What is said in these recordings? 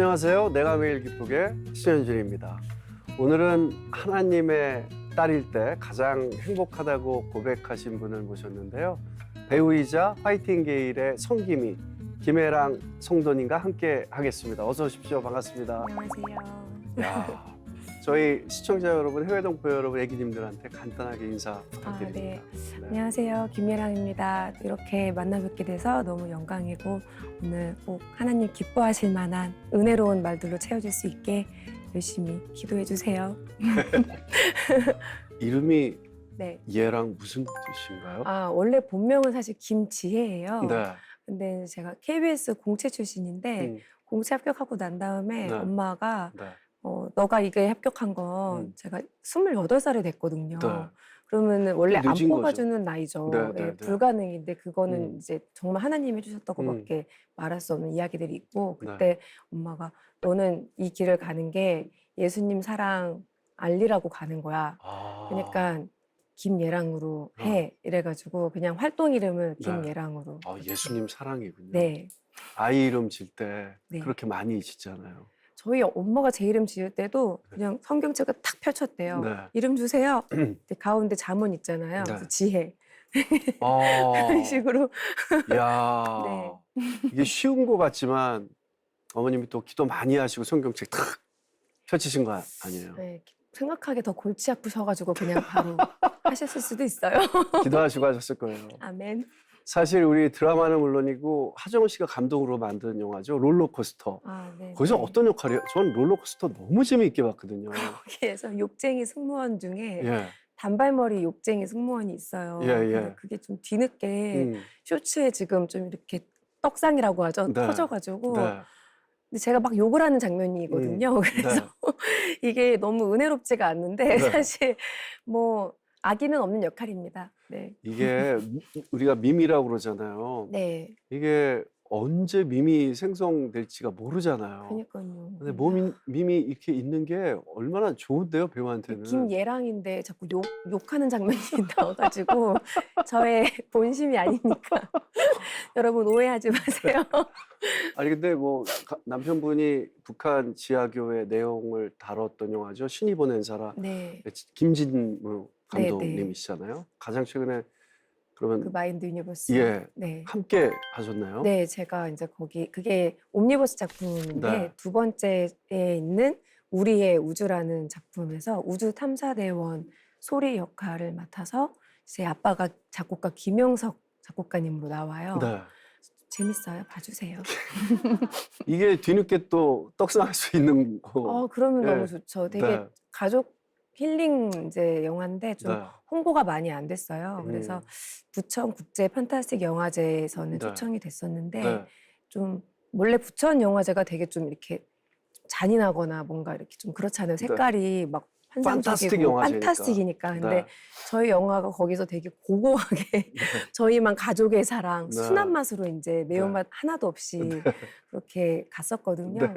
안녕하세요. 내가 매일 기쁘게 수현준입니다. 오늘은 하나님의 딸일 때 가장 행복하다고 고백하신 분을 모셨는데요. 배우이자 파이팅 게일의 성기미 김혜랑 성도님과 함께 하겠습니다. 어서 오십시오. 반갑습니다. 안녕하세요. 야, 저희 시청자 여러분, 해외 동포 여러분, 애기님들한테 간단하게 인사 부탁드립니다. 네. 안녕하세요. 김예랑입니다. 이렇게 만나 뵙게 돼서 너무 영광이고 오늘 꼭 하나님 기뻐하실 만한 은혜로운 말들로 채워질 수 있게 열심히 기도해 주세요. 이름이 네. 예랑 무슨 뜻인가요? 원래 본명은 사실 김지혜예요. 네. 근데 제가 KBS 공채 출신인데 공채 합격하고 난 다음에 네. 엄마가 네. 너가 이게 합격한 건 제가 28살이 됐거든요. 네. 그러면은 원래 안 늦은 뽑아주는 나이죠. 네, 네, 예, 네. 불가능인데 그거는 이제 정말 하나님이 음. 해주셨다고밖에 말할 수 없는 이야기들이 있고 그때 엄마가 너는 이 길을 가는 게 예수님 사랑 알리라고 가는 거야. 그러니까 김예랑으로 해. 이래가지고 그냥 활동 이름을 김예랑으로. 예수님 사랑이군요. 네. 아이 이름 질 때 네. 그렇게 많이 짓잖아요. 저희 엄마가 제 이름 지을 때도 그냥 성경책을 탁 펼쳤대요. 네. 이름 주세요. 근데 가운데 자문 있잖아요. 네. 그래서 지혜. 그런 식으로. 야, 네. 이게 쉬운 것 같지만 어머님이 또 기도 많이 하시고 성경책 탁 펼치신 거 아니에요? 네, 생각하기에 더 골치 아프셔가지고 그냥 바로 하셨을 수도 있어요. 기도하시고 하셨을 거예요. 아멘. 사실 우리 드라마는 물론이고 하정우 씨가 감독으로 만든 영화죠. 롤러코스터. 네. 거기서 어떤 역할이에요? 저는 롤러코스터 너무 재미있게 봤거든요. 거기에서 욕쟁이 승무원 중에 예. 단발머리 욕쟁이 승무원이 있어요. 예, 예. 근데 그게 좀 뒤늦게 쇼츠에 지금 좀 이렇게 떡상이라고 하죠. 네. 터져가지고. 네. 근데 제가 막 욕을 하는 장면이거든요. 그래서 이게 너무 은혜롭지가 않는데 사실 뭐 악의는 없는 역할입니다. 네. 이게 우리가 밈이라고 그러잖아요. 네. 이게 언제 밈이 생성될지가 모르잖아요. 그러니까요. 근데 밈이 이렇게 있는 게 얼마나 좋은데요, 배우한테는. 김예랑인데 자꾸 욕하는 장면이 나와가지고 저의 본심이 아니니까 여러분 오해하지 마세요. 아니 근데 뭐 남편분이 북한 지하교회 내용을 다뤘던 영화죠. 신이 보낸 사람. 네. 김진무 네, 감독님이시잖아요. 가장 최근에 그러면 그 마인드 유니버스. 예, 네. 함께 하셨나요? 네, 제가 이제 거기 그게 옴니버스 작품인데 네. 두 번째에 있는 우리의 우주라는 작품에서 우주 탐사대원 소리 역할을 맡아서 제 아빠가 작곡가 김영석 작곡가님으로 나와요. 네. 재밌어요. 봐주세요. 이게 뒤늦게 또 떡상할 수 있는 거. 그러면 예. 너무 좋죠. 되게 가족 힐링 이제 영화인데 좀 홍보가 많이 안 됐어요. 그래서 부천 국제 판타스틱 영화제에서는 초청이 됐었는데 좀 원래 부천 영화제가 되게 좀 이렇게 잔인하거나 뭔가 이렇게 좀 그렇잖아요. 색깔이 막 환상적이고 판타스틱이니까. 근데 저희 영화가 거기서 되게 고고하게 저희만 가족의 사랑, 순한 맛으로 이제 매운맛 하나도 없이 그렇게 갔었거든요.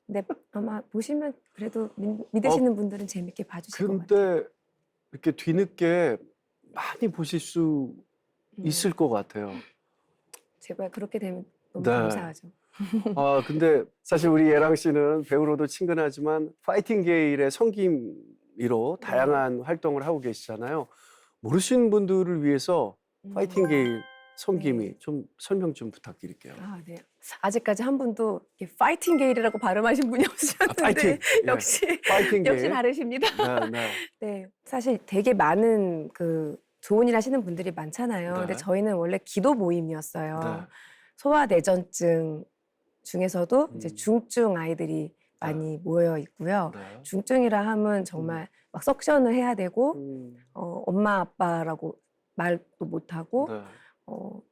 근데 아마 보시면 그래도 믿으시는 분들은 재밌게 봐주실 것 같아요. 근데 이렇게 뒤늦게 많이 보실 수 있을 것 같아요. 제발 그렇게 되면 너무 감사하죠. 근데 사실 우리 예랑 씨는 배우로도 친근하지만 파이팅 게일의 성기미로 다양한 활동을 하고 계시잖아요. 모르시는 분들을 위해서 파이팅 게일 성기미 좀 설명 좀 부탁드릴게요. 네. 아직까지 한 분도 파이팅 게일이라고 발음하신 분이 없으셨는데 역시 파이팅 게일. 역시 다르십니다. 네. 사실 되게 많은 그 좋은 일 하시는 분들이 많잖아요. 근데 저희는 원래 기도 모임이었어요. 소아내전증 중에서도 이제 중증 아이들이 많이 모여 있고요. 중증이라 하면 정말 막 석션을 해야 되고 엄마 아빠라고 말도 못하고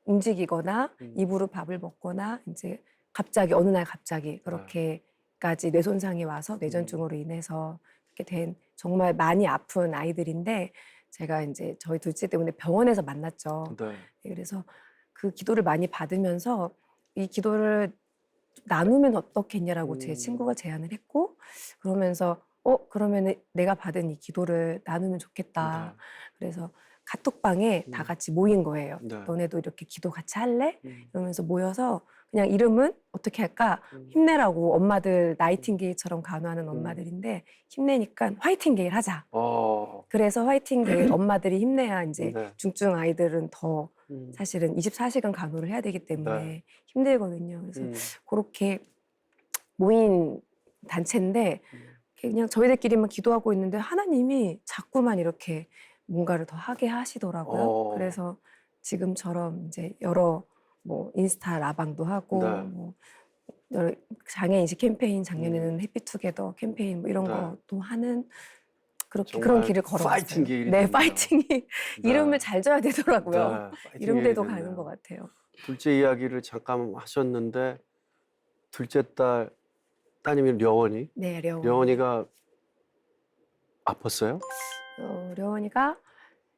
움직이거나 입으로 밥을 먹거나 이제 갑자기 어느 날 갑자기 그렇게까지 뇌 손상이 와서 뇌전증으로 인해서 이렇게 된 정말 많이 아픈 아이들인데 제가 이제 저희 둘째 때문에 병원에서 만났죠. 그래서 그 기도를 많이 받으면서 이 기도를 나누면 어떻겠냐라고 제 친구가 제안을 했고 그러면서 그러면 내가 받은 이 기도를 나누면 좋겠다. 그래서 카톡방에 다 같이 모인 거예요. 너네도 이렇게 기도 같이 할래? 이러면서 모여서 그냥 이름은 어떻게 할까? 음. 힘내라고 엄마들 나이팅게일처럼 간호하는 엄마들인데 힘내니까 화이팅게일 하자. 그래서 화이팅게일 엄마들이 힘내야 이제 네. 중증 아이들은 더 음. 사실은 24시간 간호를 해야 되기 때문에 네. 힘들거든요. 그래서 음. 그렇게 모인 단체인데 그냥 저희들끼리만 기도하고 있는데 하나님이 자꾸만 이렇게 뭔가를 더 하게 하시더라고요. 그래서 지금처럼 이제 여러 뭐 인스타 라방도 하고 네. 뭐 여러 장애인식 캠페인 작년에는 해피투게더 캠페인 뭐 이런 네. 것도 하는 그렇게 정말 그런 길을 걸어갔어요. 파이팅 게일이 네, 됐네요. 파이팅이 이름을 잘 져야 되더라고요. 네, 파이팅 이름대도 게일이 가는 됐네요. 것 같아요. 둘째 이야기를 잠깐 하셨는데 둘째 따님이 려원이. 네, 려원. 려원이가 아팠어요? 려원이가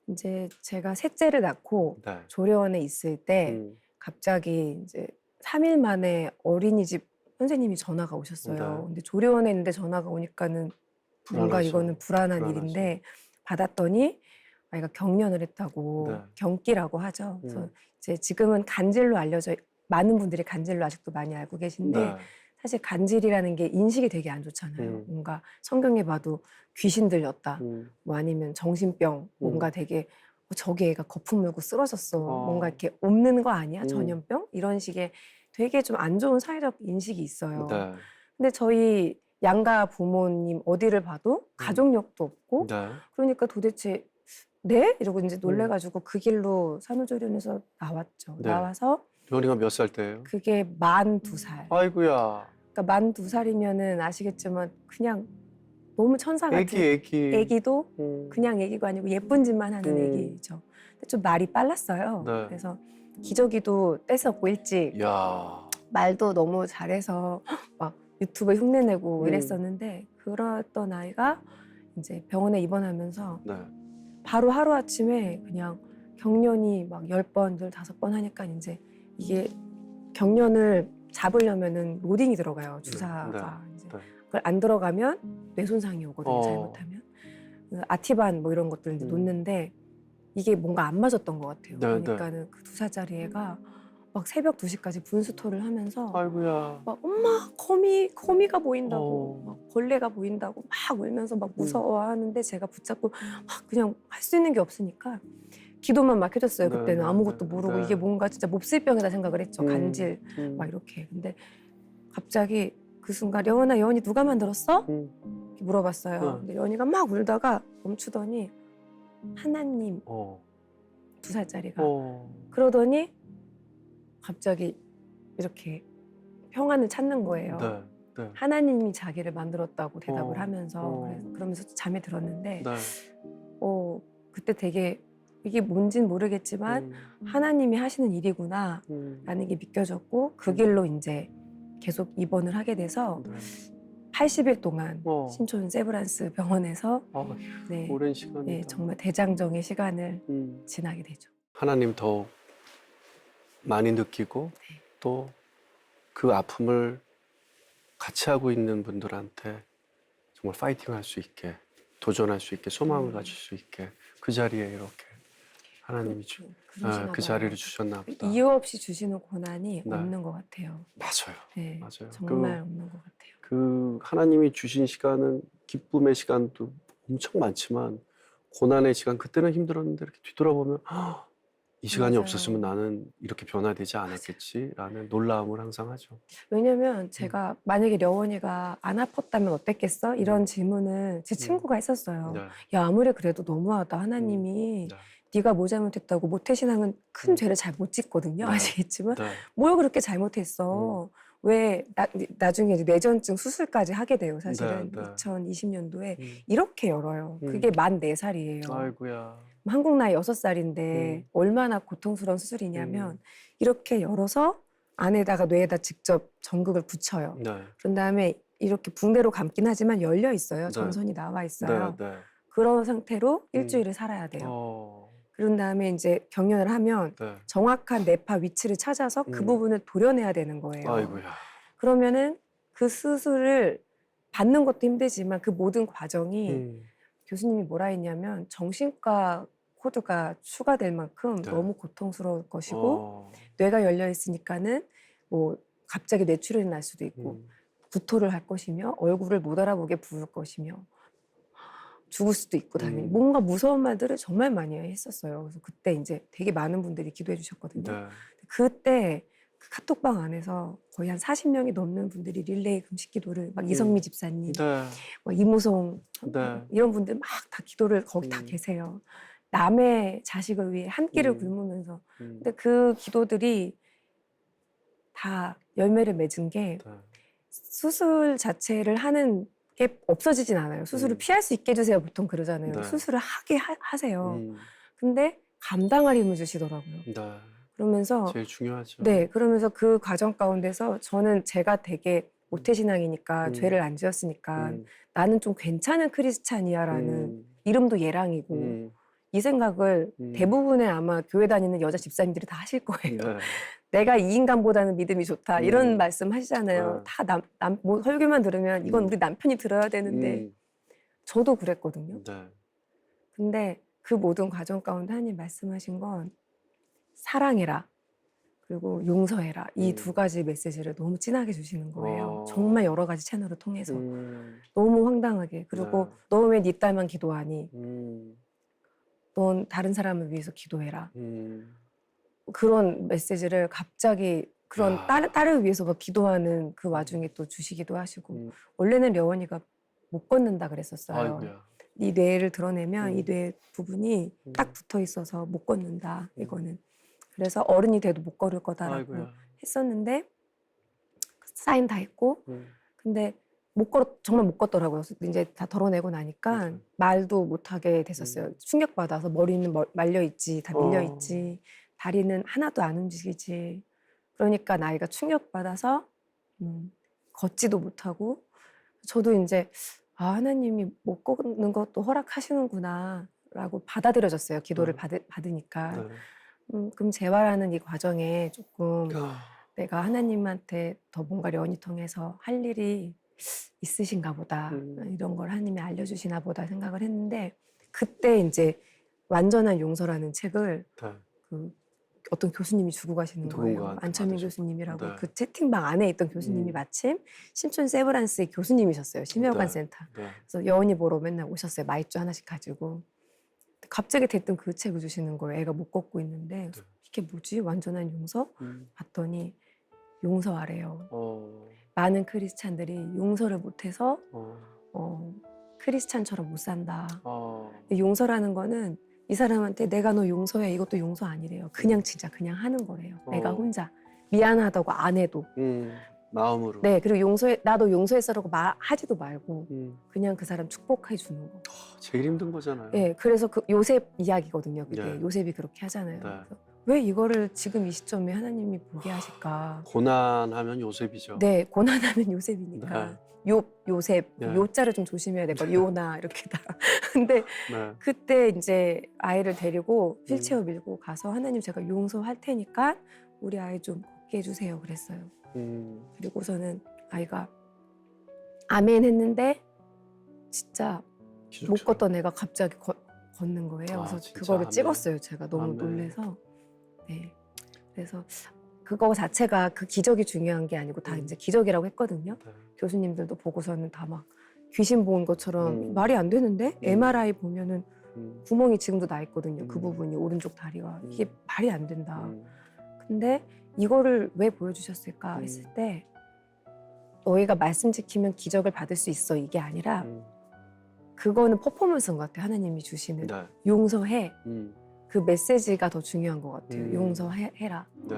이제 제가 셋째를 낳고 네. 조려원에 있을 때 갑자기 이제 3일 만에 어린이집 선생님이 전화가 오셨어요. 네. 근데 조려원에 있는데 전화가 오니까는 뭔가 불안하죠. 이거는 불안한 불안하죠. 일인데 받았더니 아이가 경련을 했다고 네. 경기라고 하죠. 그래서 이제 지금은 간질로 알려져 많은 분들이 간질로 아직도 많이 알고 계신데 네. 사실 간질이라는 게 인식이 되게 안 좋잖아요. 뭔가 성경에 봐도 귀신 들렸다, 뭐 아니면 정신병, 뭔가 되게 저기 애가 거품 물고 쓰러졌어, 뭔가 이렇게 옮는 거 아니야, 전염병 이런 식의 되게 좀 안 좋은 사회적 인식이 있어요. 네. 근데 저희 양가 부모님 어디를 봐도 가족력도 없고 네. 그러니까 도대체 네? 이러고 이제 놀래가지고 그 길로 산후조리원에서 나왔죠. 네. 나와서 려원이가 몇 살 때예요? 그게 42살. 아이고야. 그러니까 42살이면은 아시겠지만 그냥 너무 천사 같은 애기도 그냥 애기가 아니고 예쁜 짓만 하는 애기죠. 근데 좀 말이 빨랐어요. 네. 그래서 기저귀도 뗐었고 일찍 야. 말도 너무 잘해서 막 유튜브에 흉내내고 이랬었는데 그랬던 아이가 이제 병원에 입원하면서 네. 바로 하루아침에 그냥 경련이 막 10번, 15번 하니까 이제 이게 경련을 잡으려면은 로딩이 들어가요, 주사가. 네. 이제 네. 그걸 안 들어가면 뇌손상이 오거든요, 어. 잘못하면. 아티반 뭐 이런 것들 이제 놓는데 이게 뭔가 안 맞았던 것 같아요. 네, 그러니까는 그 2살짜리 애가 막 새벽 2시까지 분수토를 하면서 아이고야. 막 엄마 거미가 보인다고 막 벌레가 보인다고 막 울면서 막 무서워하는데 제가 붙잡고 막 그냥 할 수 있는 게 없으니까 기도만 막 해줬어요. 네, 그때는 네, 아무것도 네, 모르고 네. 이게 뭔가 진짜 몹쓸병이다 생각을 했죠. 간질 막 이렇게. 근데 갑자기 그 순간 여원아 누가 만들었어? 이렇게 물어봤어요. 근데 여원이가 막 울다가 멈추더니 하나님 2살짜리가 그러더니 갑자기 이렇게 평안을 찾는 거예요. 네. 네. 하나님이 자기를 만들었다고 대답을 하면서 그러면서 잠에 들었는데 네. 그때 되게 이게 뭔진 모르겠지만 하나님이 하시는 일이구나 라는 게 믿겨졌고 그 길로 이제 계속 입원을 하게 돼서 80일 동안 신촌 세브란스 병원에서 네, 오랜 시간이다. 네, 정말 대장정의 시간을 지나게 되죠. 하나님 더 많이 느끼고 또 그 아픔을 같이 하고 있는 분들한테 정말 파이팅할 수 있게 도전할 수 있게 소망을 가질 수 있게 그 자리에 이렇게 하나님이 그 자리를 주셨나 보다. 이유 없이 주시는 고난이 네. 없는 것 같아요. 맞아요. 네, 맞아요. 정말 없는 것 같아요. 그 하나님이 주신 시간은 기쁨의 시간도 엄청 많지만 고난의 시간 그때는 힘들었는데 이렇게 뒤돌아보면 이 시간이 맞아요. 없었으면 나는 이렇게 변화되지 않았겠지라는 놀라움을 항상 하죠. 왜냐면 제가 만약에 려원이가 안 아팠다면 어땠겠어? 이런 질문을 제 친구가 했었어요. 네. 야 아무리 그래도 너무하다. 하나님이 네. 네가 뭐 잘못했다고 모태신앙은 큰 죄를 잘 못 짓거든요. 네. 아시겠지만 네. 뭘 그렇게 잘못했어. 왜 나중에 이제 뇌전증 수술까지 하게 돼요. 사실은 네, 네. 2020년도에 이렇게 열어요. 그게 만 4살이에요. 아이고야. 한국 나이 6살인데 얼마나 고통스러운 수술이냐면 이렇게 열어서 안에다가 뇌에다 직접 전극을 붙여요. 네. 그런 다음에 이렇게 붕대로 감긴 하지만 열려 있어요. 네. 전선이 나와 있어요. 네. 네. 그런 상태로 일주일을 살아야 돼요. 그런 다음에 이제 경련을 하면 네. 정확한 뇌파 위치를 찾아서 그 부분을 도려내야 되는 거예요. 아이고야. 그러면은 그 수술을 받는 것도 힘들지만 그 모든 과정이 교수님이 뭐라 했냐면 정신과 코드가 추가될 만큼 네. 너무 고통스러울 것이고 뇌가 열려 있으니까는 뭐 갑자기 뇌출혈이 날 수도 있고 구토를 할 것이며 얼굴을 못 알아보게 부을 것이며 죽을 수도 있고 당연히 뭔가 무서운 말들을 정말 많이 했었어요. 그래서 그때 이제 되게 많은 분들이 기도해 주셨거든요. 네. 그때 그 카톡방 안에서 거의 한 40명이 넘는 분들이 릴레이 금식 기도를 막 이성미 집사님, 네. 뭐 이무송 네. 이런 분들 막 다 기도를 거기 다 계세요. 남의 자식을 위해 한 끼를 굶으면서. 근데 그 기도들이 다 열매를 맺은 게 네. 수술 자체를 하는 게 없어지진 않아요. 수술을 피할 수 있게 해주세요. 보통 그러잖아요. 네. 수술을 하게 하세요. 근데 감당할 힘을 주시더라고요. 네. 그러면서 제일 중요하죠. 네, 그러면서 그 과정 가운데서 저는 제가 되게 모태신앙이니까 죄를 안 지었으니까 나는 좀 괜찮은 크리스찬이야라는 이름도 예랑이고 이 생각을 대부분의 아마 교회 다니는 여자 집사님들이 다 하실 거예요. 네. 내가 이 인간보다는 믿음이 좋다 이런 말씀 하시잖아요. 네. 다 뭐 설교만 들으면 이건 우리 남편이 들어야 되는데 저도 그랬거든요. 네. 근데 그 모든 과정 가운데 하나님 말씀하신 건 사랑해라 그리고 용서해라 이 두 가지 메시지를 너무 진하게 주시는 거예요. 정말 여러 가지 채널을 통해서 너무 황당하게. 그리고 네. 너 왜 네 딸만 기도하니? 넌 다른 사람을 위해서 기도해라. 그런 메시지를 갑자기 그런 딸을 위해서 막 기도하는 그 와중에 또 주시기도 하시고 원래는 려원이가 못 걷는다 그랬었어요. 아이고야. 이 뇌를 드러내면 이 뇌 부분이 딱 붙어 있어서 못 걷는다 이거는. 그래서 어른이 돼도 못 걸을 거다라고 아이고야. 했었는데 사인 다 했고 근데 정말 못 걷더라고요. 그래서 이제 다 덜어내고 나니까 말도 못 하게 됐었어요. 충격받아서 머리는 말려 있지, 다 밀려 있지, 다리는 하나도 안 움직이지. 그러니까 나이가 충격받아서 걷지도 못하고 저도 이제 하나님이 못 걷는 것도 허락하시는구나라고 받아들여졌어요. 기도를 받으니까. 그럼 재활하는 이 과정에 조금 내가 하나님한테 더 뭔가 려원이 통해서 할 일이 있으신가 보다. 이런 걸 하나님이 알려주시나 보다 생각을 했는데 그때 이제 완전한 용서라는 책을 네. 그 어떤 교수님이 주고 가시는 거예요. 누군가한테 안철민 받으셨구나. 교수님이라고 네. 그 채팅방 안에 있던 교수님이 마침 신촌 세브란스의 교수님이셨어요. 심혈관 네. 센터. 네. 그래서 여원이 보러 맨날 오셨어요. 마이쮸 하나씩 가지고. 갑자기 대뜸 그 책을 주시는 거예요. 애가 못 걷고 있는데 이게 뭐지? 완전한 용서? 봤더니 용서하래요. 많은 크리스찬들이 용서를 못해서 크리스찬처럼 못 산다. 근데 용서라는 거는 이 사람한테 내가 너 용서해 이것도 용서 아니래요. 그냥 진짜 그냥 하는 거래요. 내가 혼자 미안하다고 안 해도. 마음으로. 네, 그리고 나도 용서했어라고 하지도 말고 그냥 그 사람 축복해 주는 거. 제일 힘든 거잖아요. 네, 그래서 그 요셉 이야기거든요. 그게 네. 요셉이 그렇게 하잖아요. 네. 그래서 왜 이거를 지금 이 시점에 하나님이 보게 하실까? 고난하면 요셉이죠. 네, 고난하면 요셉이니까. 요셉, 네. 요자를 좀 조심해야 될 거. 요나 이렇게 다. 근데 네. 그때 이제 아이를 데리고 휠체어 밀고 가서 하나님 제가 용서할 테니까 우리 아이 좀 걷게 해주세요 그랬어요. 그리고서는 아이가 아멘 했는데 진짜 못 걷던 애가 갑자기 걷는 거예요. 그래서 진짜? 그거를 아멘. 찍었어요. 제가 너무 아멘. 놀래서. 네. 그래서 그거 자체가 그 기적이 중요한 게 아니고 다 이제 기적이라고 했거든요. 네. 교수님들도 보고서는 다 막 귀신 본 것처럼 말이 안 되는데 MRI 보면은 구멍이 지금도 나 있거든요. 그 부분이 오른쪽 다리가 이게 말이 안 된다. 근데 이거를 왜 보여주셨을까 했을 때 너희가 말씀 지키면 기적을 받을 수 있어 이게 아니라 그거는 퍼포먼스인 것 같아요. 하나님이 주시는 네. 용서해 그 메시지가 더 중요한 것 같아요. 용서해라. 네.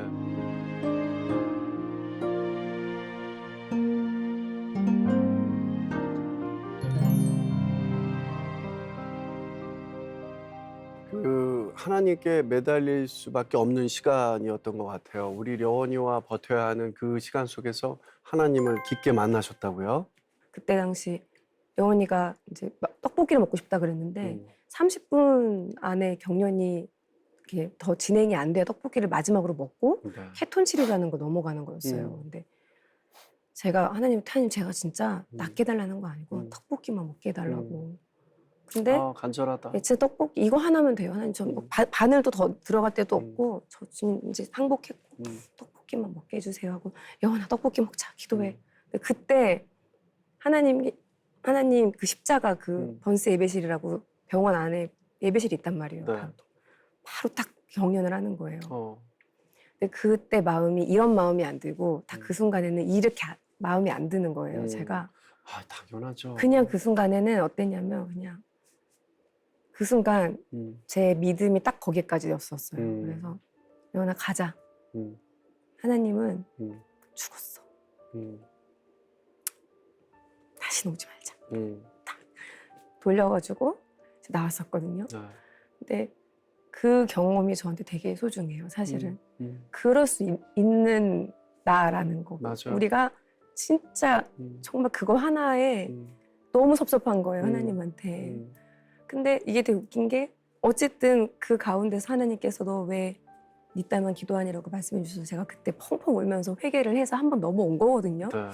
그 하나님께 매달릴 수밖에 없는 시간이었던 것 같아요. 우리 려원이와 버텨야 하는 그 시간 속에서 하나님을 깊게 만나셨다고요? 그때 당시 영원이가 이제 막 떡볶이를 먹고 싶다 그랬는데 30분 안에 경련이 이렇게 더 진행이 안 돼야 떡볶이를 마지막으로 먹고 네. 케톤 치료라는 거 넘어가는 거였어요. 근데 제가 하나님 제가 진짜 낫게 달라는 거 아니고 떡볶이만 먹게 해달라고. 근데 간절하다. 진짜 떡볶이 이거 하나면 돼요. 하나님 저 반을도 더 들어갈 데도 없고 저 지금 이제 항복했고 떡볶이만 먹게 해주세요 하고 영원아 떡볶이 먹자 기도해. 근데 그때 하나님 그 십자가 그 번스 예배실이라고 병원 안에 예배실이 있단 말이에요. 네. 바로 딱 경련을 하는 거예요. 어. 근데 그때 마음이 이런 마음이 안 들고 딱 그 순간에는 이렇게 마음이 안 드는 거예요. 제가 아, 당연하죠. 그냥 그 순간에는 어땠냐면 그냥 그 순간 제 믿음이 딱 거기까지였었어요. 그래서 영원아 가자. 하나님은 죽었어. 다시는 오지 말자. 딱 돌려가지고 나왔었거든요. 네. 근데 그 경험이 저한테 되게 소중해요. 사실은 그럴 수 있는 나라는 거. 맞아요. 우리가 진짜 정말 그거 하나에 너무 섭섭한 거예요. 하나님한테. 근데 이게 되게 웃긴 게 어쨌든 그 가운데서 하나님께서 너 왜 네 딸만 기도하니라고 말씀해 주셔서 제가 그때 펑펑 울면서 회개를 해서 한번 넘어온 거거든요. 네.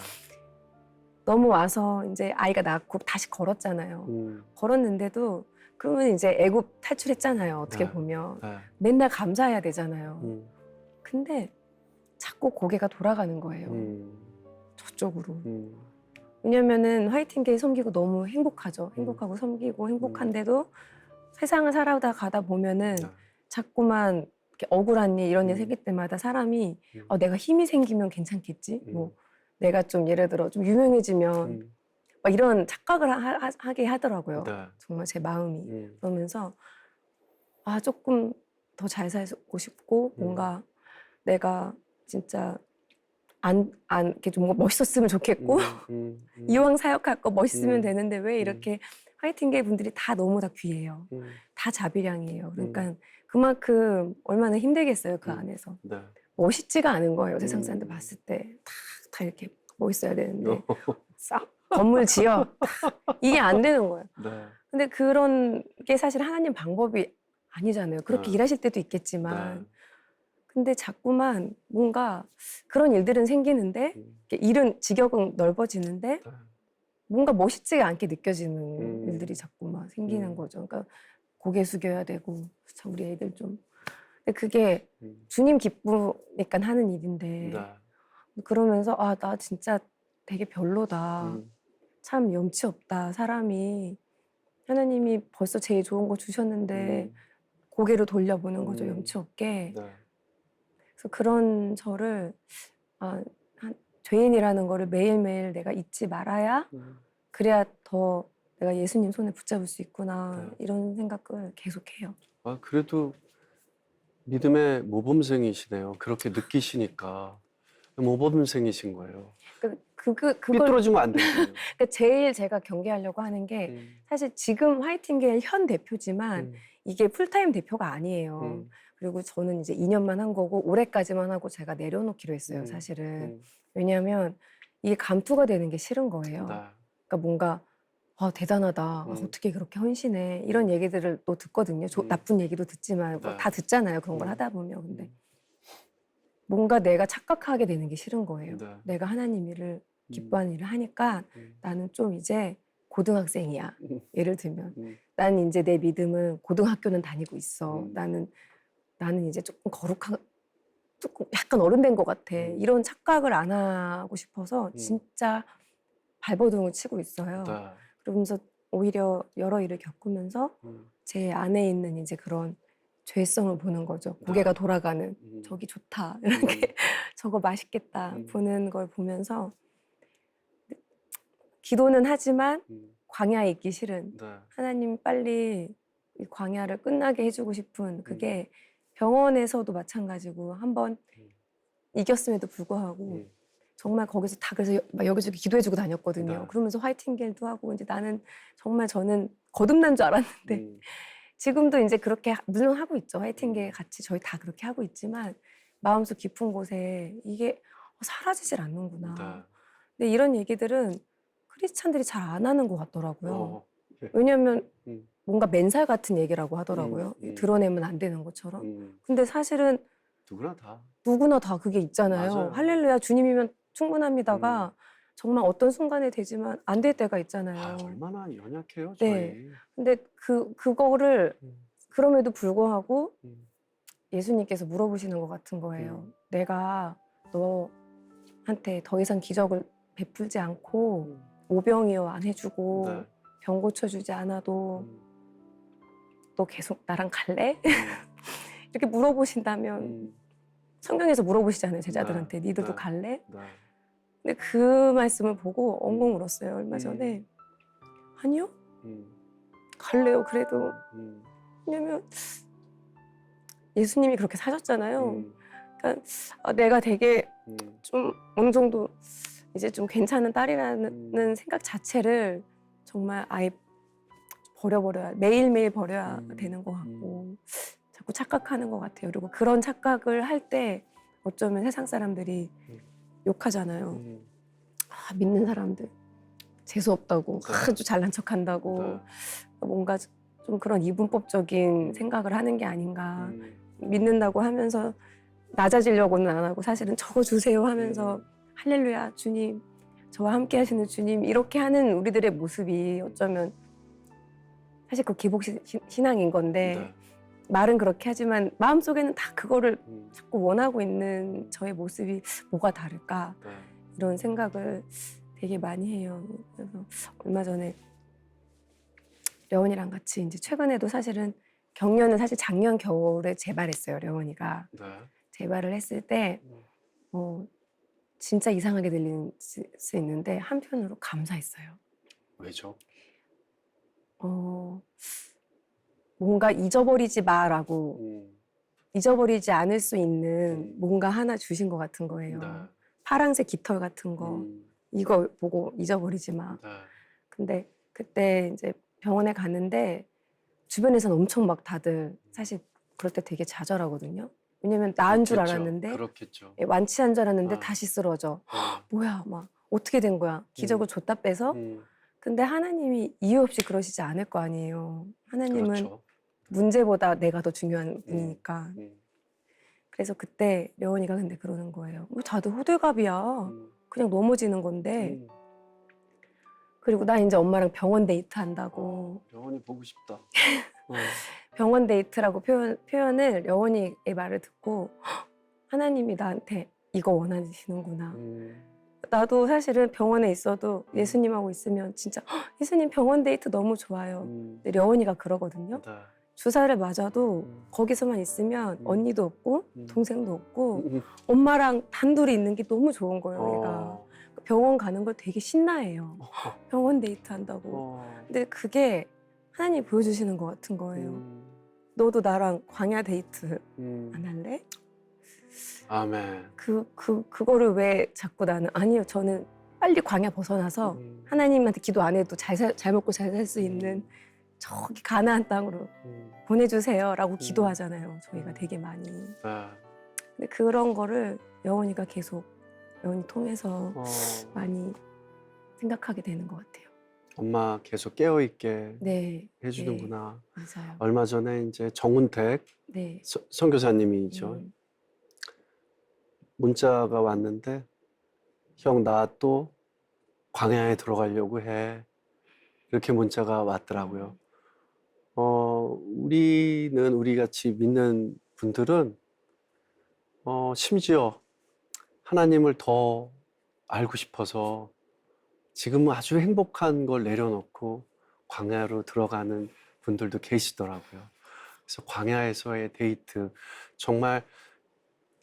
넘어와서 이제 아이가 낳고 다시 걸었잖아요. 걸었는데도 그러면 이제 애굽 탈출했잖아요. 어떻게 네. 보면. 네. 맨날 감사해야 되잖아요. 근데 자꾸 고개가 돌아가는 거예요. 저쪽으로. 왜냐면은 화이팅게이 섬기고 너무 행복하죠. 행복하고 섬기고 행복한데도 세상을 살아다 가다 보면은 네. 자꾸만 이렇게 억울한 일 이런 일 생길 때마다 사람이 내가 힘이 생기면 괜찮겠지. 뭐 내가 좀 예를 들어 좀 유명해지면 막 이런 착각을 하게 하더라고요. 네. 정말 제 마음이. 그러면서 아 조금 더 잘 살고 싶고 뭔가 내가 진짜 이렇게 좀 뭔가 멋있었으면 좋겠고 이왕 사역할 거 멋있으면 되는데 왜 이렇게 화이팅게이 분들이 다 너무 다 귀해요. 다 자비량이에요. 그러니까 그만큼 얼마나 힘들겠어요 그 안에서. 네. 멋있지가 않은 거예요. 세상 사람들 봤을 때 다 이렇게 멋있어야 되는데 싹 건물 지어 이게 안 되는 거예요. 네. 근데 그런 게 사실 하나님 방법이 아니잖아요. 그렇게 네. 일하실 때도 있겠지만 네. 근데 자꾸만 뭔가 그런 일들은 생기는데 일은 직역은 넓어지는데 네. 뭔가 멋있지가 않게 느껴지는 일들이 자꾸만 생기는 음. 거죠. 그러니까 고개 숙여야 되고 참 우리 애들 좀 근데 그게 음. 주님 기쁘니까 하는 일인데 네. 그러면서 아, 나 진짜 되게 별로다. 참 염치 없다. 사람이 하나님이 벌써 제일 좋은 거 주셨는데 고개를 돌려보는 거죠. 염치 없게. 네. 그래서 그런 저를 죄인이라는 거를 매일매일 내가 잊지 말아야 그래야 더 내가 예수님 손에 붙잡을 수 있구나. 네. 이런 생각을 계속해요. 아, 그래도 믿음의 모범생이시네요. 그렇게 느끼시니까 모범생이신 거예요. 그걸 삐뚤어지면 안 되거든요. 그러니까 제일 제가 경계하려고 하는 게 사실 지금 화이팅게일 현 대표지만 이게 풀타임 대표가 아니에요. 그리고 저는 이제 2년만 한 거고 올해까지만 하고 제가 내려놓기로 했어요. 사실은. 왜냐하면 이게 감투가 되는 게 싫은 거예요. 네. 그러니까 뭔가 대단하다. 어떻게 그렇게 헌신해. 이런 얘기들을 또 듣거든요. 나쁜 얘기도 듣지만 네. 다 듣잖아요. 그런 걸 하다 보면. 근데 뭔가 내가 착각하게 되는 게 싫은 거예요. 네. 내가 하나님 일을 기뻐하는 일을 하니까 나는 좀 이제 고등학생이야. 예를 들면 나는 이제 내 믿음은 고등학교는 다니고 있어. 나는 이제 조금 조금 약간 어른 된 것 같아. 이런 착각을 안 하고 싶어서 진짜 발버둥을 치고 있어요. 네. 그러면서 오히려 여러 일을 겪으면서 제 안에 있는 이제 그런 죄성을 보는 거죠. 고개가 돌아가는 저기 좋다. 이렇게 저거 맛있겠다. 보는 걸 보면서 기도는 하지만 광야에 있기 싫은 네. 하나님 빨리 이 광야를 끝나게 해주고 싶은 그게 병원에서도 마찬가지고 한번 이겼음에도 불구하고 정말 거기서 다 그래서 막 여기저기 기도해주고 다녔거든요. 네. 그러면서 화이팅게일도 하고 이제 나는 정말 저는 거듭난 줄 알았는데 지금도 이제 그렇게 물론 하고 있죠. 화이팅게일 같이 저희 다 그렇게 하고 있지만 마음속 깊은 곳에 이게 사라지질 않는구나. 네. 근데 이런 얘기들은 크리스찬들이 잘 안 하는 것 같더라고요. 네. 왜냐하면 뭔가 맨살 같은 얘기라고 하더라고요. 드러내면 안 되는 것처럼. 근데 사실은 누구나 다 그게 있잖아요. 맞아요. 할렐루야 주님이면 충분합니다가 정말 어떤 순간에 되지만 안 될 때가 있잖아요. 아, 얼마나 연약해요, 네. 저희. 근데 그거를 그럼에도 불구하고 예수님께서 물어보시는 것 같은 거예요. 내가 너한테 더 이상 기적을 베풀지 않고 오병이어 안 해주고 네. 병 고쳐주지 않아도 너 계속 나랑 갈래? 이렇게 물어보신다면 성경에서 물어보시잖아요. 제자들한테 니들도 갈래? 네. 근데 그 말씀을 보고 엉엉 울었어요. 얼마 전에. 아니요. 갈래요. 그래도. 왜냐면 예수님이 그렇게 사셨잖아요. 그러니까 내가 되게 좀 어느 정도 이제 좀 괜찮은 딸이라는 생각 자체를 정말 아예 버려버려야, 매일매일 버려야 되는 것 같고 자꾸 착각하는 것 같아요. 그리고 그런 착각을 할 때 어쩌면 세상 사람들이 욕하잖아요. 아, 믿는 사람들 재수 없다고, 아주 잘난 척한다고, 뭔가 좀 그런 이분법적인 생각을 하는 게 아닌가. 믿는다고 하면서 낮아지려고는 안 하고 사실은 적어주세요 하면서 할렐루야 주님, 저와 함께 하시는 주님, 이렇게 하는 우리들의 모습이 어쩌면 사실 그 기복 신앙인 건데 말은 그렇게 하지만 마음속에는 다 그거를 자꾸 원하고 있는 저의 모습이 뭐가 다를까, 이런 생각을 되게 많이 해요. 그래서 얼마 전에 려원이랑 같이 이제 최근에도 사실은 경련은 사실 작년 겨울에 재발했어요. 려원이가 재발을 했을 때 진짜 이상하게 들릴 수 있는데 한편으로 감사했어요. 왜죠? 뭔가 잊어버리지 마라고, 잊어버리지 않을 수 있는 뭔가 하나 주신 것 같은 거예요. 파랑색 깃털 같은 거, 이거 보고 잊어버리지 마. 근데 그때 이제 병원에 갔는데 주변에서는 엄청 막 다들 사실 그럴 때 되게 좌절하거든요. 왜냐면 나은 줄 알았는데, 그렇겠죠. 완치한 줄 알았는데 다시 쓰러져. 뭐야, 막 어떻게 된 거야? 기적을 줬다 빼서? 근데 하나님이 이유 없이 그러시지 않을 거 아니에요. 하나님은 그렇죠. 문제보다 내가 더 중요한 분이니까. 그래서 그때 려원이가 근데 그러는 거예요. 다들 호들갑이야. 그냥 넘어지는 건데. 그리고 나 이제 엄마랑 병원 데이트 한다고. 병원이 보고 싶다. 병원 데이트라고 표현을 려원이의 말을 듣고 하나님이 나한테 이거 원하시는구나. 나도 사실은 병원에 있어도 예수님하고 있으면 진짜 예수님 병원 데이트 너무 좋아요. 근데 려원이가 그러거든요. 주사를 맞아도 거기서만 있으면 언니도 없고 동생도 없고 엄마랑 단둘이 있는 게 너무 좋은 거예요. 얘가 병원 가는 걸 되게 신나해요. 병원 데이트 한다고. 근데 그게 하나님이 보여주시는 것 같은 거예요. 너도 나랑 광야 데이트 안 할래? 아멘. 그거를 왜 자꾸 나는, 아니요, 저는 빨리 광야 벗어나서 하나님한테 기도 안 해도 잘 먹고 잘 살 수 있는 저기 가나안 땅으로 보내주세요라고 기도하잖아요. 저희가 되게 많이. 근데 그런 거를 여원이가 계속 여원이 통해서 많이 생각하게 되는 것 같아요. 엄마 계속 깨어있게 네, 해주는구나. 네, 맞아요. 얼마 전에 이제 정운택 네. 선교사님이죠. 문자가 왔는데, 형, 나 또 광야에 들어가려고 해. 이렇게 문자가 왔더라고요. 우리 같이 믿는 분들은, 심지어 하나님을 더 알고 싶어서 지금 아주 행복한 걸 내려놓고 광야로 들어가는 분들도 계시더라고요. 그래서 광야에서의 데이트, 정말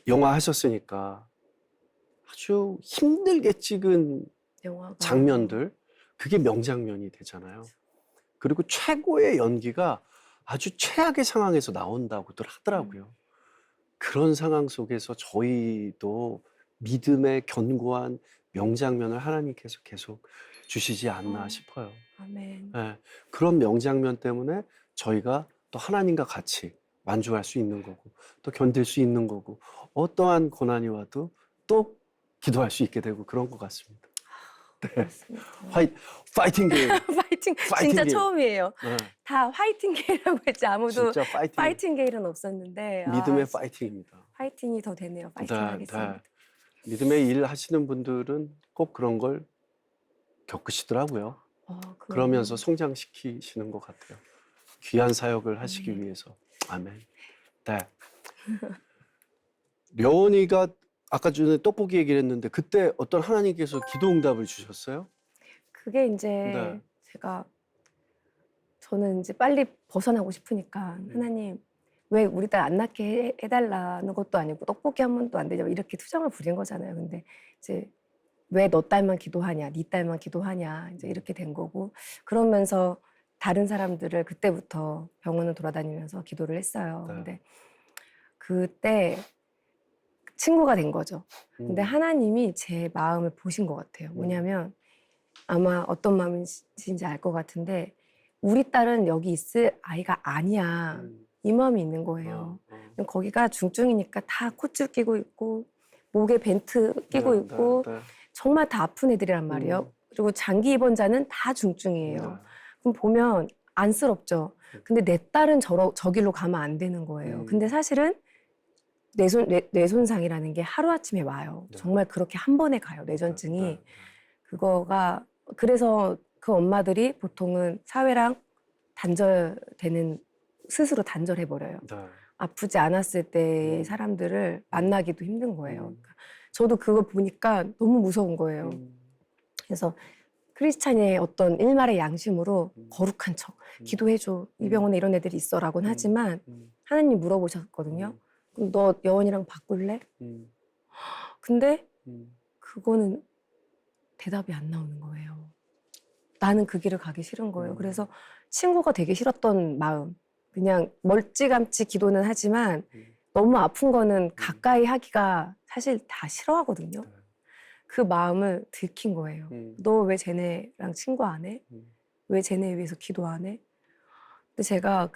영화 하셨으니까 아주 힘들게 찍은 영화가. 장면들, 그게 명장면이 되잖아요. 그리고 최고의 연기가 아주 최악의 상황에서 나온다고들 하더라고요. 그런 상황 속에서 저희도 믿음의 견고한 명장면을 하나님께서 계속 주시지 않나 싶어요. 아멘. 네, 그런 명장면 때문에 저희가 또 하나님과 같이 만족할 수 있는 거고, 또 견딜 수 있는 거고, 어떠한 고난이 와도 또 기도할 수 있게 되고 그런 것 같습니다. 네. 파이팅 게임. 파이팅 진짜 게임. 처음이에요. 네. 다 화이팅 게임이라고 했지 아무도 진짜 파이팅 게임은 없었는데. 믿음의 파이팅입니다. 파이팅이 더 되네요. 파이팅 하겠습니다. 믿음의 일 하시는 분들은 꼭 그런 걸 겪으시더라고요. 그러면서 성장시키시는 것 같아요. 귀한 사역을 하시기 아멘. 위해서. 아멘. 네. 려원이가 아까 전에 떡볶이 얘기를 했는데 그때 어떤 하나님께서 기도 응답을 주셨어요? 그게 이제 네. 저는 이제 빨리 벗어나고 싶으니까 하나님 왜 우리 딸 안 낳게 해달라는 것도 아니고 떡볶이 한 번도 안 되냐고 이렇게 투정을 부린 거잖아요. 근데 이제 왜 너 딸만 기도하냐, 네 딸만 기도하냐 이제 이렇게 된 거고 그러면서 다른 사람들을 그때부터 병원을 돌아다니면서 기도를 했어요. 네. 근데 그때 친구가 된 거죠. 근데 하나님이 제 마음을 보신 것 같아요. 뭐냐면 아마 어떤 마음인지 알 것 같은데 우리 딸은 여기 있을 아이가 아니야. 이 마음이 있는 거예요. 거기가 중증이니까 다 콧줄 끼고 있고 목에 벤트 끼고 있고 정말 다 아픈 애들이란 말이에요. 그리고 장기 입원자는 다 중증이에요. 그럼 보면 안쓰럽죠. 근데 내 딸은 저길로 가면 안 되는 거예요. 근데 사실은 뇌손상이라는 게 하루아침에 와요. 정말 그렇게 한 번에 가요. 뇌전증이. 그거가 그래서 그 엄마들이 보통은 사회랑 단절되는 스스로 단절해버려요. 아프지 않았을 때의 사람들을 만나기도 힘든 거예요. 그러니까 저도 그걸 보니까 너무 무서운 거예요. 그래서 크리스찬의 어떤 일말의 양심으로 거룩한 척 기도해줘. 이 병원에 이런 애들이 있어라고는 하지만 하나님 물어보셨거든요. 그럼 너 여원이랑 바꿀래? 근데 그거는 대답이 안 나오는 거예요. 나는 그 길을 가기 싫은 거예요. 그래서 친구가 되기 싫었던 마음. 그냥 멀찌감치 기도는 하지만 너무 아픈 거는 가까이 하기가 사실 다 싫어하거든요. 그 마음을 들킨 거예요. 너 왜 쟤네랑 친구 안 해? 왜 쟤네 위해서 기도 안 해? 근데 제가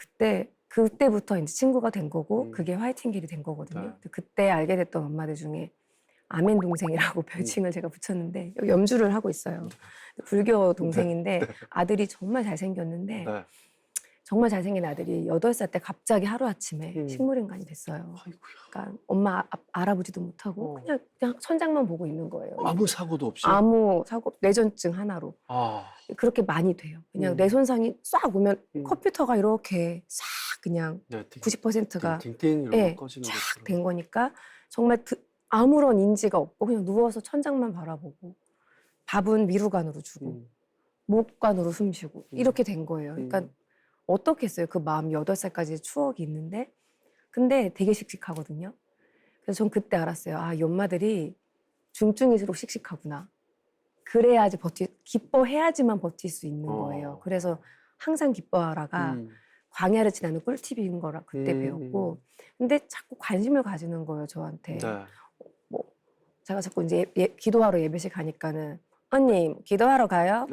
그때부터 이제 친구가 된 거고 그게 화이팅 길이 된 거거든요. 그때 알게 됐던 엄마들 중에 아멘 동생이라고 별칭을 제가 붙였는데 염주를 하고 있어요. 불교 동생인데 아들이 정말 잘생겼는데 정말 잘생긴 아들이 8살 때 갑자기 하루아침에 식물인간이 됐어요. 그러니까 엄마 알아보지도 못하고 그냥 천장만 보고 있는 거예요. 아무 사고도 없이? 아무 사고, 뇌전증 하나로. 그렇게 많이 돼요. 그냥 뇌 손상이 싹 오면 컴퓨터가 이렇게 싹 그냥 90%가 띵띵 예, 꺼지는 쫙 된 거니까 정말 아무런 인지가 없고 그냥 누워서 천장만 바라보고 밥은 미루간으로 주고 목간으로 숨 쉬고 이렇게 된 거예요. 그러니까 어떻게 했어요? 그 마음 8살까지의 추억이 있는데 근데 되게 씩씩하거든요. 그래서 전 그때 알았어요. 아, 이 엄마들이 중증일수록 씩씩하구나. 그래야지 기뻐해야지만 버틸 수 있는 거예요. 그래서 항상 기뻐하라가 광야를 지나는 꿀팁인 거라 그때 배웠고 근데 자꾸 관심을 가지는 거예요, 저한테. 뭐 제가 자꾸 이제 기도하러 예배실 가니까는 언니 기도하러 가요?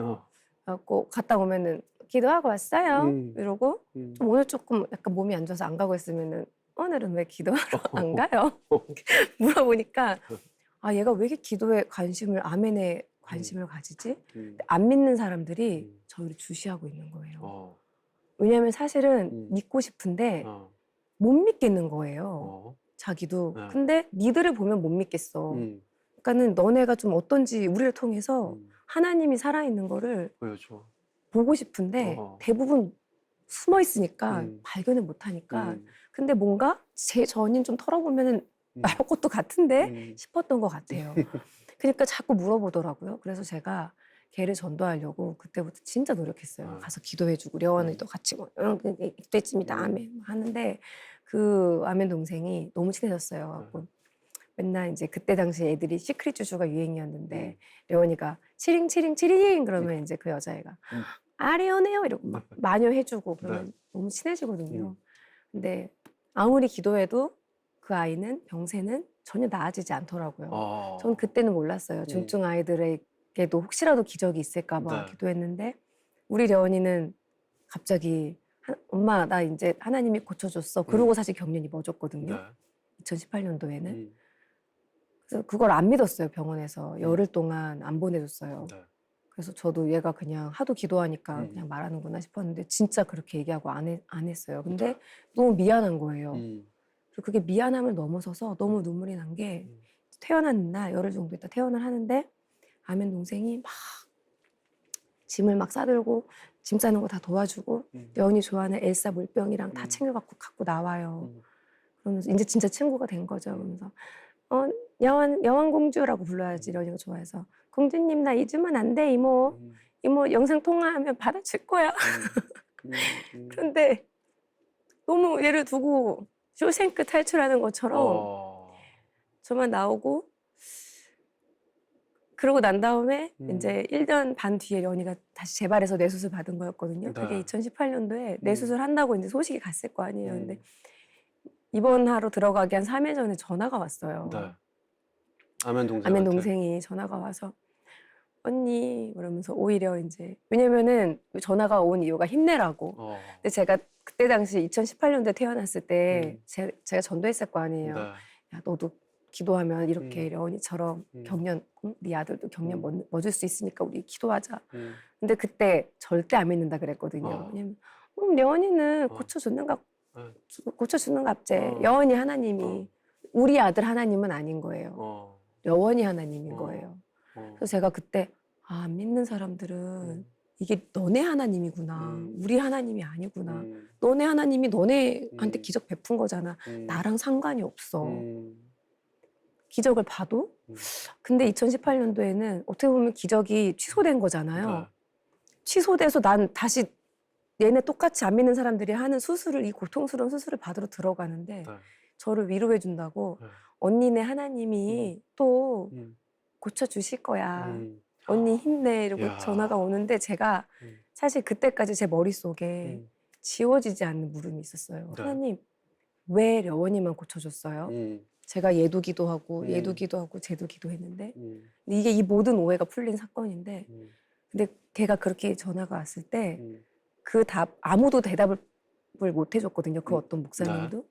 그래갖고 갔다 오면은 기도하고 왔어요? 이러고 좀 오늘 조금 약간 몸이 안 좋아서 안 가고 있으면은 오늘은 왜 기도하러 안 가요? 물어보니까 아 얘가 왜 이렇게 기도에 관심을 아멘에 관심을 가지지? 안 믿는 사람들이 저를 주시하고 있는 거예요. 왜냐하면 사실은 믿고 싶은데 못 믿겠는 거예요. 자기도. 근데 니들을 보면 못 믿겠어. 그러니까는 너네가 좀 어떤지 우리를 통해서 하나님이 살아있는 거를 보여줘. 보고 싶은데 대부분 숨어 있으니까 발견을 못 하니까 근데 뭔가 저 언니는 좀 털어보면은 나올 것도 같은데 싶었던 것 같아요. 그러니까 자꾸 물어보더라고요. 그래서 제가 걔를 전도하려고 그때부터 진짜 노력했어요. 가서 기도해주고 려원을 또 같이 기도했습니다. 아멘 하는데 그 아멘 동생이 너무 친해졌어요. 맨날 이제 그때 당시 애들이 시크릿 주주가 유행이었는데 려원이가 치링 치링 치링 그러면 이제 그 여자애가 아리오네요 이러고 막 마녀 해주고 그러면 너무 친해지거든요. 근데 아무리 기도해도 그 아이는 병세는 전혀 나아지지 않더라고요. 전 그때는 몰랐어요. 중증 아이들에게도 혹시라도 기적이 있을까 봐 기도했는데 우리 려원이는 갑자기 엄마 나 이제 하나님이 고쳐줬어. 그러고 사실 경련이 멎었거든요. 2018년도에는. 그래서 그걸 안 믿었어요. 병원에서 열흘 동안 안 보내줬어요. 그래서 저도 얘가 그냥 하도 기도하니까 그냥 말하는구나 싶었는데 진짜 그렇게 얘기하고 안 했어요. 근데 너무 미안한 거예요. 그리고 그게 미안함을 넘어서서 너무 눈물이 난 게 퇴원하는 날 열흘 정도 있다 퇴원을 하는데 아멘 동생이 막 짐을 막 싸들고 짐 싸는 거 다 도와주고 여운이 좋아하는 엘사 물병이랑 다 챙겨갖고 갖고 나와요. 그러면서 이제 진짜 친구가 된 거죠. 그러면서 여왕공주라고 불러야지 려니가 좋아해서 공주님 나 잊으면 안 돼 이모. 이모 영상 통화하면 받아줄 거야. 그런데 너무 얘를 두고 쇼생크 탈출하는 것처럼 저만 나오고 그러고 난 다음에 이제 1년 반 뒤에 려니가 다시 재발해서 뇌수술 받은 거였거든요. 그게 2018년도에 뇌수술 한다고 이제 소식이 갔을 거 아니에요. 근데 입원하러 들어가기 한 3일 전에 전화가 왔어요. 네. 아멘 동생이 전화가 와서 언니 그러면서 오히려 이제 왜냐면은 전화가 온 이유가 힘내라고. 근데 제가 그때 당시 2018년도에 태어났을 때 제가 전도했을 거 아니에요. 네. 야 너도 기도하면 이렇게 려원이처럼 경련, 네 아들도 경련 멎을 수 있으니까 우리 기도하자. 근데 그때 절대 안 믿는다 그랬거든요. 왜냐면 려원이는 고쳐주는 갑제. 여원이 하나님이 우리 아들 하나님은 아닌 거예요. 려원이 하나님인 거예요. 그래서 제가 그때 안 믿는 사람들은 이게 너네 하나님이구나. 우리 하나님이 아니구나. 너네 하나님이 너네한테 기적 베푼 거잖아. 나랑 상관이 없어. 기적을 봐도 근데 2018년도에는 어떻게 보면 기적이 취소된 거잖아요. 취소돼서 난 다시 얘네 똑같이 안 믿는 사람들이 하는 수술을 이 고통스러운 수술을 받으러 들어가는데 저를 위로해 준다고 언니네 하나님이 또 고쳐주실 거야. 언니 힘내 이러고 전화가 오는데 제가 사실 그때까지 제 머릿속에 지워지지 않는 물음이 있었어요. 하나님 왜 려원이만 고쳐줬어요? 제가 얘도 기도하고 얘도 기도하고 쟤도 기도했는데 근데 이게 이 모든 오해가 풀린 사건인데 근데 걔가 그렇게 전화가 왔을 때 그 답 아무도 대답을 못 해줬거든요. 그 어떤 목사님도.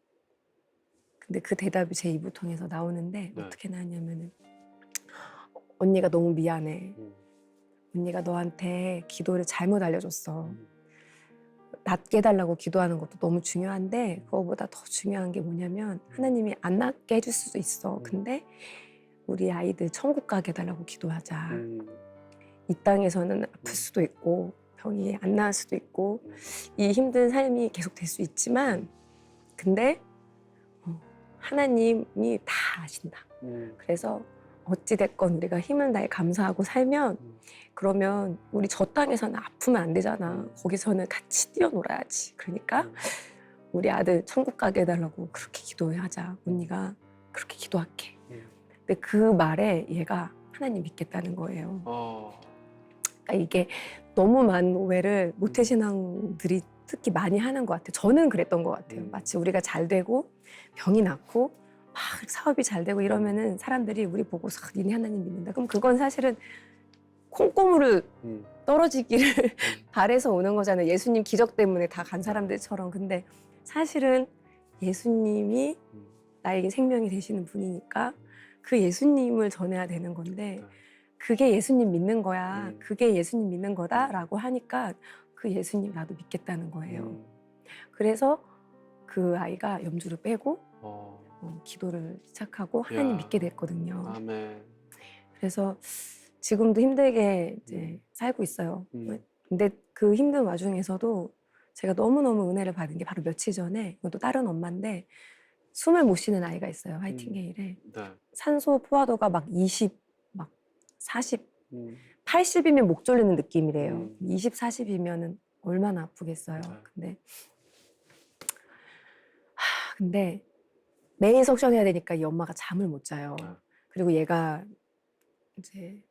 근데 그 대답이 제 입을 통해서 나오는데 어떻게 나왔냐면은 언니가 너무 미안해. 언니가 너한테 기도를 잘못 알려줬어. 낫게 해달라고 기도하는 것도 너무 중요한데 그거보다 더 중요한 게 뭐냐면 하나님이 안 낫게 해줄 수도 있어. 근데 우리 아이들 천국 가게 해달라고 기도하자. 이 땅에서는 아플 수도 있고 병이 안 나을 수도 있고 이 힘든 삶이 계속 될 수 있지만 근데 하나님이 다 아신다. 그래서 어찌됐건 우리가 힘을 다해 감사하고 살면 그러면 우리 저 땅에서는 아프면 안 되잖아. 거기서는 같이 뛰어놀아야지. 그러니까 우리 아들 천국 가게 해달라고 그렇게 기도하자. 언니가 그렇게 기도할게. 근데 그 말에 얘가 하나님 믿겠다는 거예요. 그러니까 이게 너무 많은 오해를 모태신앙들이 특히 많이 하는 것 같아요. 저는 그랬던 것 같아요. 마치 우리가 잘 되고 병이 낫고 막 사업이 잘 되고 이러면은 사람들이 우리 보고 니네 하나님 믿는다. 그럼 그건 사실은 콩고물을 떨어지기를 바래서 오는 거잖아요. 예수님 기적 때문에 다 간 사람들처럼. 근데 사실은 예수님이 나에게 생명이 되시는 분이니까 그 예수님을 전해야 되는 건데 그게 예수님 믿는 거야. 그게 예수님 믿는 거다라고 하니까 그 예수님 나도 믿겠다는 거예요. 그래서 그 아이가 염주를 빼고 기도를 시작하고 하나님 믿게 됐거든요. 아멘. 그래서 지금도 힘들게 이제 살고 있어요. 근데 그 힘든 와중에서도 제가 너무너무 은혜를 받은 게 바로 며칠 전에 이것도 다른 엄마인데 숨을 못 쉬는 아이가 있어요. 화이팅게일에. 산소 포화도가 막 20, 막 40, 80이면 목 졸리는 느낌이래요. 20, 40이면은 얼마나 아프겠어요. 근데 매일 석션해야 되니까 이 엄마가 잠을 못 자요. 그리고 얘가 이제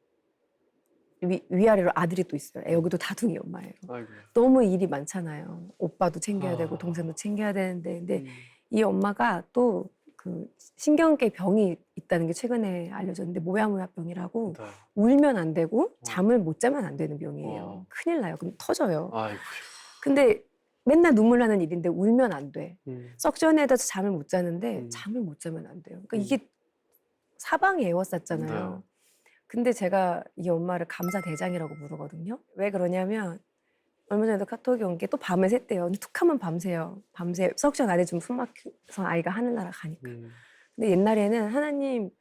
위아래로 아들이 또 있어요. 여기도 다둥이 엄마예요. 아이고. 너무 일이 많잖아요. 오빠도 챙겨야 되고 동생도 챙겨야 되는데 근데 이 엄마가 또 그 신경계 병이 있다는 게 최근에 알려졌는데 모야모야병이라고 울면 안 되고 잠을 못 자면 안 되는 병이에요. 큰일 나요. 그럼 터져요. 아이고. 근데 맨날 눈물 나는 일인데 울면 안 돼. 석션에다 잠을 못 자는데 잠을 못 자면 안 돼요. 그러니까 이게 사방이 에워쌌잖아요. 근데 제가 이 엄마를 감사대장이라고 부르거든요. 왜 그러냐면 얼마 전에도 카톡이 온 게 또 밤을 샜대요. 근데 툭 하면 밤새요. 밤새 석션 안에 좀 숨 막혀서 아이가 하늘나라 가니까. 근데 옛날에는 하나님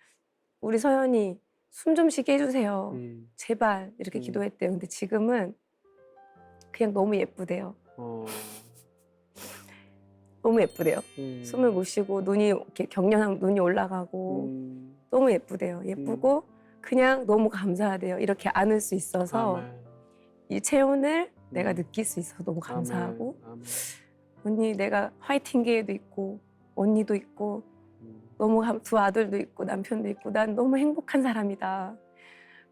우리 서연이 숨 좀 쉬게 해주세요. 제발 이렇게 기도했대요. 근데 지금은 그냥 너무 예쁘대요. 너무 예쁘대요. 숨을 못 쉬고 눈이 이렇게 경련하면 눈이 올라가고 너무 예쁘대요. 예쁘고 그냥 너무 감사하대요. 이렇게 안을 수 있어서 아멘. 이 체온을 내가 느낄 수 있어서 너무 아멘. 감사하고 아멘. 언니 내가 화이팅 게이도 있고 언니도 있고 너무 두 아들도 있고 남편도 있고 난 너무 행복한 사람이다.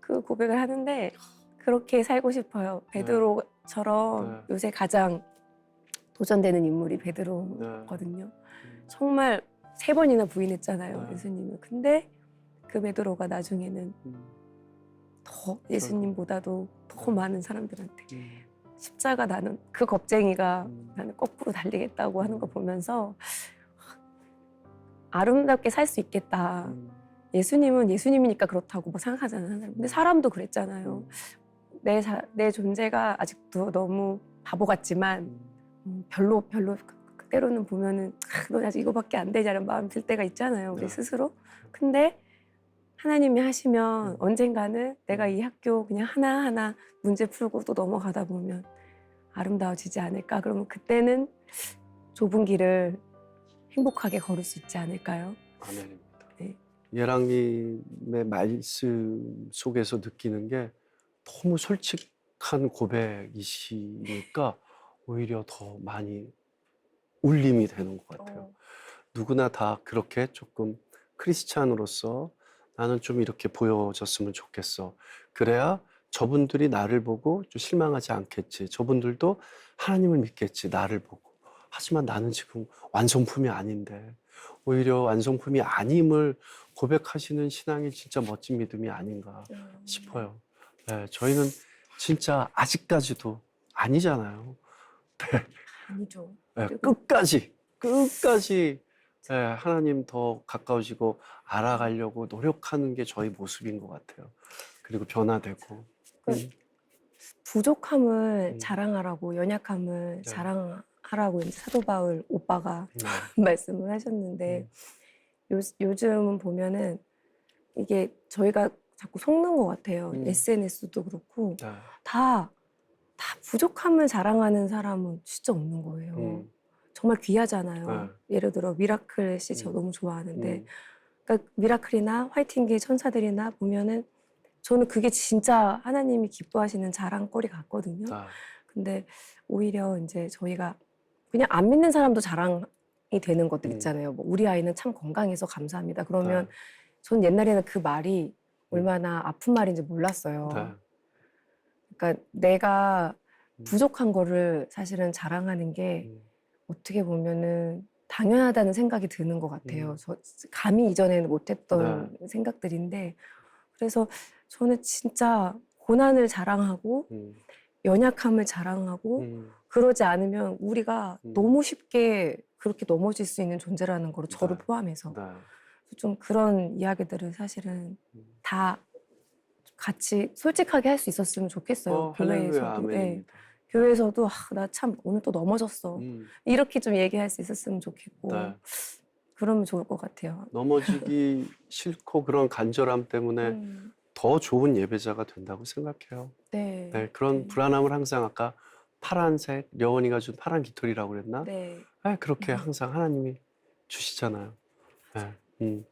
그 고백을 하는데 그렇게 살고 싶어요. 베드로처럼 네. 요새 가장 도전되는 인물이 베드로거든요. 정말 3번이나 부인했잖아요. 네. 예수님을. 근데 그 베드로가 나중에는 더 예수님보다도 더 많은 사람들한테 십자가 나는 그 겁쟁이가 나는 거꾸로 달리겠다고 하는 거 보면서 아름답게 살 수 있겠다. 예수님은 예수님이니까 그렇다고 뭐 생각하잖아요. 근데 사람도 그랬잖아요. 내 존재가 아직도 너무 바보 같지만 별로 때로는 보면은 너 아직 이거밖에 안 되냐는 마음 들 때가 있잖아요. 우리 스스로. 근데 하나님이 하시면 언젠가는 내가 이 학교 그냥 하나하나 문제 풀고 또 넘어가다 보면 아름다워지지 않을까. 그러면 그때는 좁은 길을 행복하게 걸을 수 있지 않을까요? 아멘입니다. 네. 예랑님의 말씀 속에서 느끼는 게 너무 솔직한 고백이시니까 오히려 더 많이 울림이 되는 것 같아요. 누구나 다 그렇게 조금 크리스찬으로서 나는 좀 이렇게 보여졌으면 좋겠어. 그래야 저분들이 나를 보고 좀 실망하지 않겠지. 저분들도 하나님을 믿겠지. 나를 보고. 하지만 나는 지금 완성품이 아닌데 오히려 완성품이 아님을 고백하시는 신앙이 진짜 멋진 믿음이 아닌가 싶어요. 네, 저희는 진짜 아직까지도 아니잖아요. 네. 아니죠. 네, 끝까지 네, 하나님 더 가까워지고 알아가려고 노력하는 게 저희 모습인 것 같아요. 그리고 변화되고. 부족함을 자랑하라고 연약함을 자랑하라고 이제 사도 바울 오빠가 말씀을 하셨는데 요즘은 보면은 이게 저희가 자꾸 속는 것 같아요. SNS도 그렇고 다 부족함을 자랑하는 사람은 진짜 없는 거예요. 정말 귀하잖아요. 예를 들어 미라클 씨 저 너무 좋아하는데 그러니까 미라클이나 화이팅계의 천사들이나 보면은 저는 그게 진짜 하나님이 기뻐하시는 자랑거리 같거든요. 근데 오히려 이제 저희가 그냥 안 믿는 사람도 자랑이 되는 것들 있잖아요. 뭐 우리 아이는 참 건강해서 감사합니다. 그러면 전 옛날에는 그 말이 얼마나 아픈 말인지 몰랐어요. 그러니까 내가 부족한 거를 사실은 자랑하는 게 어떻게 보면은 당연하다는 생각이 드는 것 같아요. 저 감히 이전에는 못했던 생각들인데 그래서 저는 진짜 고난을 자랑하고 연약함을 자랑하고 그러지 않으면 우리가 너무 쉽게 그렇게 넘어질 수 있는 존재라는 거로 저를 포함해서 좀 그런 이야기들을 사실은 다 같이 솔직하게 할 수 있었으면 좋겠어요. 교회에서도. 네. 교회에서도 나 참 오늘 또 넘어졌어. 이렇게 좀 얘기할 수 있었으면 좋겠고 그러면 좋을 것 같아요. 넘어지기 싫고 그런 간절함 때문에 더 좋은 예배자가 된다고 생각해요. 네. 네, 그런 불안함을 항상 아까 파란색, 려원이가 준 파란 깃털이라고 그랬나? 네. 그렇게 항상 하나님이 주시잖아요. 네,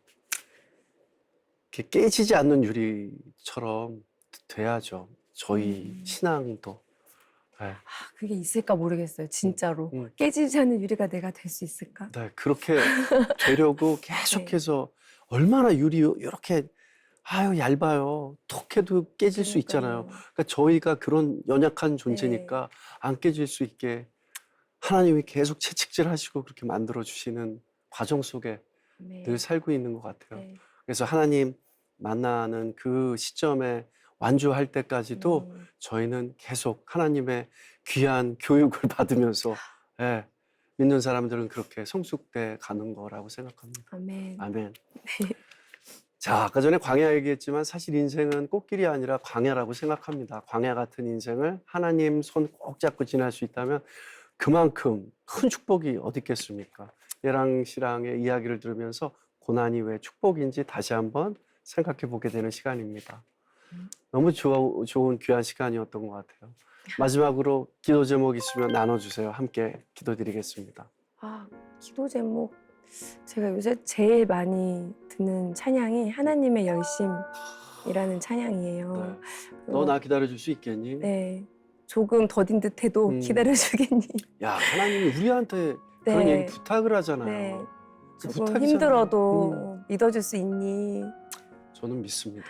이렇게 깨지지 않는 유리처럼 돼야죠. 저희 신앙도. 네. 그게 있을까 모르겠어요. 진짜로. 깨지지 않는 유리가 내가 될 수 있을까? 네, 그렇게 되려고 계속해서 얼마나 유리 이렇게 얇아요. 톡 해도 깨질 수 있잖아요. 그러니까 저희가 그런 연약한 존재니까 안 깨질 수 있게 하나님이 계속 채찍질하시고 그렇게 만들어 주시는 과정 속에 늘 살고 있는 것 같아요. 그래서 하나님 만나는 그 시점에 완주할 때까지도 저희는 계속 하나님의 귀한 교육을 받으면서 믿는 사람들은 그렇게 성숙돼 가는 거라고 생각합니다. 아멘. 아멘. 자, 아까 전에 광야 얘기했지만 사실 인생은 꽃길이 아니라 광야라고 생각합니다. 광야 같은 인생을 하나님 손 꼭 잡고 지날 수 있다면 그만큼 큰 축복이 어디 있겠습니까? 예랑 씨랑의 이야기를 들으면서 고난이 왜 축복인지 다시 한번 생각해 보게 되는 시간입니다. 너무 좋은 귀한 시간이었던 것 같아요. 마지막으로 기도 제목 있으면 나눠주세요. 함께 기도드리겠습니다. 기도 제목 제가 요새 제일 많이 듣는 찬양이 하나님의 열심이라는 찬양이에요. 네. 너 나 기다려줄 수 있겠니? 네. 조금 더딘 듯해도 기다려주겠니? 야, 하나님이 우리한테 그런 네. 얘기 부탁을 하잖아요. 네. 그 조금 부탁이잖아요. 힘들어도 믿어줄 수 있니? 저는 믿습니다.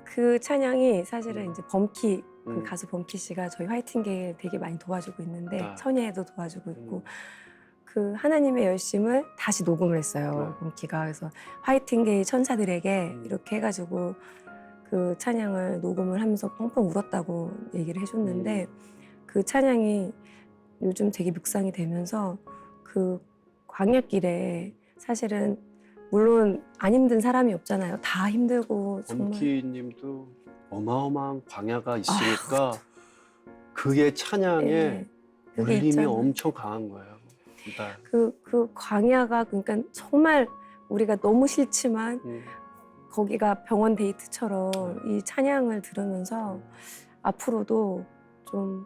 그 찬양이 사실은 이제 범키 그 음. 가수 범키 씨가 저희 화이팅게일 되게 많이 도와주고 있는데 아. 천예에도 도와주고 있고 그 하나님의 열심을 다시 녹음을 했어요. 범키가. 그래서 화이팅게일 천사들에게 이렇게 해가지고 그 찬양을 녹음을 하면서 펑펑 울었다고 얘기를 해줬는데 그 찬양이 요즘 되게 묵상이 되면서 그 광야길에 사실은 물론 안 힘든 사람이 없잖아요. 다 힘들고 정말. 범키님도 어마어마한 광야가 있으니까 그게 찬양에 네, 그게 울림이 있잖아요. 엄청 강한 거예요. 네. 그 광야가 그러니까 정말 우리가 너무 싫지만 거기가 병원 데이트처럼 이 찬양을 들으면서 앞으로도 좀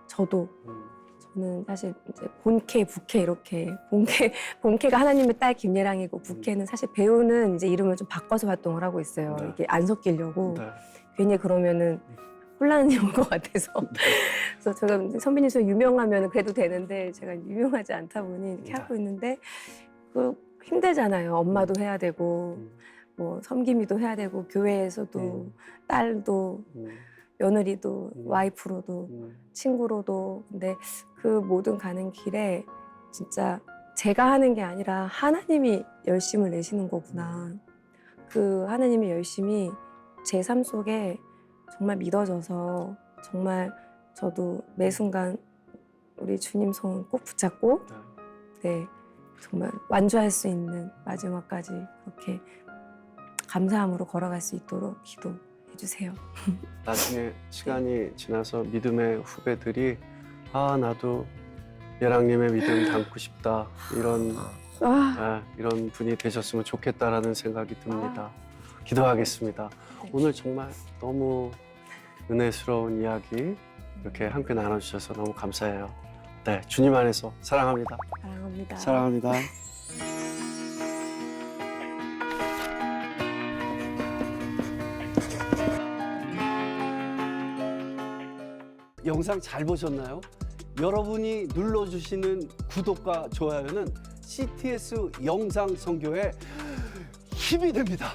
저도 저는 사실 이제 본캐, 부캐 이렇게 본캐가 하나님의 딸 김예랑이고 부캐는 사실 배우는 이제 이름을 좀 바꿔서 활동을 하고 있어요. 네. 이게 안 섞이려고 네. 괜히 그러면은 혼란이 올 것 같아서. 그래서 제가 이제 선배님처럼 유명하면 그래도 되는데 제가 유명하지 않다 보니 이렇게 네. 하고 있는데 그 힘들잖아요. 엄마도 해야 되고 뭐 섬김이도 해야 되고 교회에서도 딸도 며느리도 와이프로도 친구로도. 근데 그 모든 가는 길에 진짜 제가 하는 게 아니라 하나님이 열심을 내시는 거구나. 그 하나님의 열심이 제 삶 속에 정말 믿어져서 정말 저도 매 순간 우리 주님 손 꼭 붙잡고 네 정말 완주할 수 있는 마지막까지 그렇게 감사함으로 걸어갈 수 있도록 기도해 주세요. 나중에 시간이 지나서 믿음의 후배들이 아 나도 예랑님의 믿음 담고 싶다 이런 분이 되셨으면 좋겠다라는 생각이 듭니다. 기도하겠습니다. 네. 오늘 정말 너무 은혜스러운 이야기 이렇게 함께 나눠주셔서 너무 감사해요. 네, 주님 안에서 사랑합니다. 사랑합니다. 사랑합니다. 영상 잘 보셨나요? 여러분이 눌러주시는 구독과 좋아요는 CTS 영상 선교에 힘이 됩니다.